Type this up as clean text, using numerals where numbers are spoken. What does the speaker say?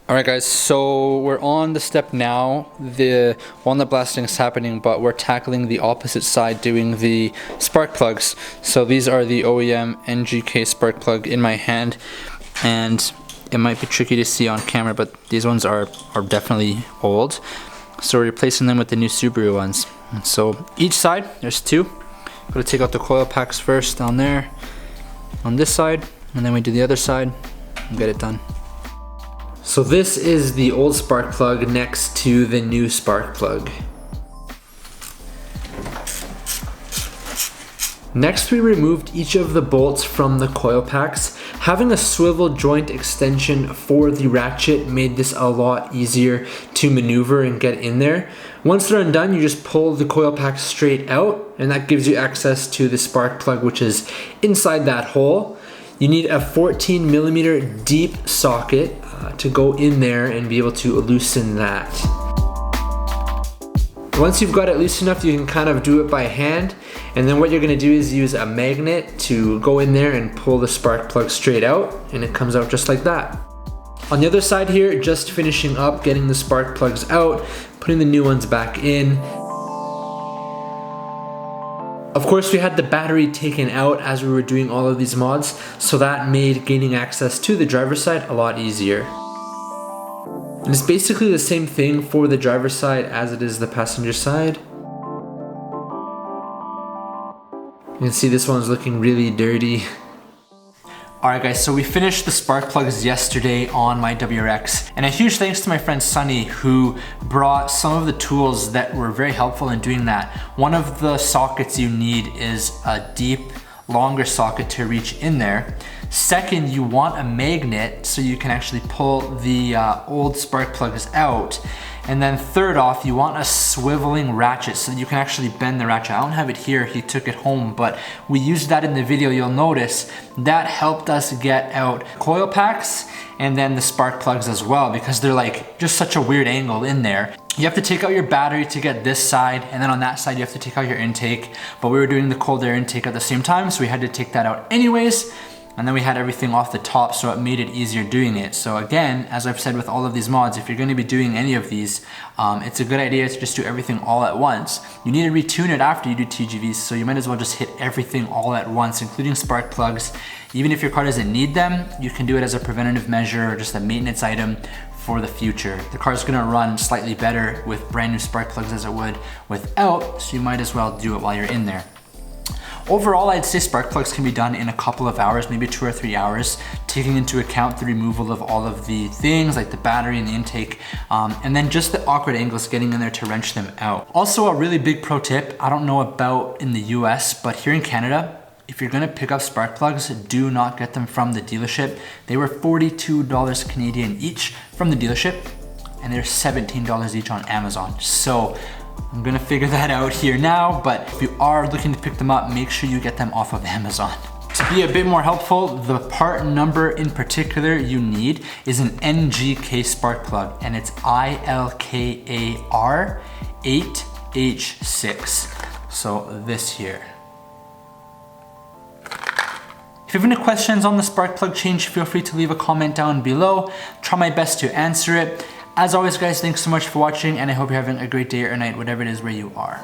Alright guys, so we're on the step now. The walnut blasting is happening, but we're tackling the opposite side doing the spark plugs. So these are the OEM NGK Spark plug in my hand, and it might be tricky to see on camera, but these ones are definitely old. So we're replacing them with the new Subaru ones. And so each side, there's two. Gotta take out the coil packs first down there, on this side, and then we do the other side and get it done. So this is the old spark plug next to the new spark plug. Next, we removed each of the bolts from the coil packs. Having a swivel joint extension for the ratchet made this a lot easier to maneuver and get in there. Once they're undone, you just pull the coil pack straight out, and that gives you access to the spark plug, which is inside that hole. You need a 14mm deep socket to go in there and be able to loosen that. Once you've got it loose enough, you can kind of do it by hand, and then what you're going to do is use a magnet to go in there and pull the spark plug straight out, and it comes out just like that. On the other side here, just finishing up getting the spark plugs out, putting the new ones back in. Of course, we had the battery taken out as we were doing all of these mods, so that made gaining access to the driver's side a lot easier. And it's basically the same thing for the driver's side as it is the passenger side. You can see this one's looking really dirty. Alright guys, so we finished the spark plugs yesterday on my WRX, and a huge thanks to my friend Sunny, who brought some of the tools that were very helpful in doing that. One of the sockets you need is a deep, longer socket to reach in there. Second, you want a magnet so you can actually pull the old spark plugs out. And then third off, you want a swiveling ratchet so that you can actually bend the ratchet. I don't have it here, he took it home, but we used that in the video. You'll notice that helped us get out coil packs and then the spark plugs as well, because they're like just such a weird angle in there. You have to take out your battery to get this side, and then on that side you have to take out your intake, but we were doing the cold air intake at the same time, so we had to take that out anyways. And then we had everything off the top, so it made it easier doing it. So again, as I've said with all of these mods, if you're going to be doing any of these, it's a good idea to just do everything all at once. You need to retune it after you do TGVs, so you might as well just hit everything all at once, including spark plugs. Even if your car doesn't need them, you can do it as a preventative measure or just a maintenance item for the future. The car's gonna run slightly better with brand new spark plugs as it would without, so you might as well do it while you're in there. Overall, I'd say spark plugs can be done in a couple of hours, maybe 2 or 3 hours, taking into account the removal of all of the things like the battery and the intake, and then just the awkward angles getting in there to wrench them out. Also, a really big pro tip, I don't know about in the US, but here in Canada, if you're gonna pick up spark plugs, do not get them from the dealership. They were $42 Canadian each from the dealership, and they're $17 each on Amazon. So I'm gonna figure that out here now, but if you are looking to pick them up, make sure you get them off of Amazon. To be a bit more helpful, the part number in particular you need is an NGK spark plug, and it's ILKAR 8H6. So this here. If you have any questions on the spark plug change, feel free to leave a comment down below. Try my best to answer it. As always guys, thanks so much for watching, and I hope you're having a great day or night, whatever it is where you are.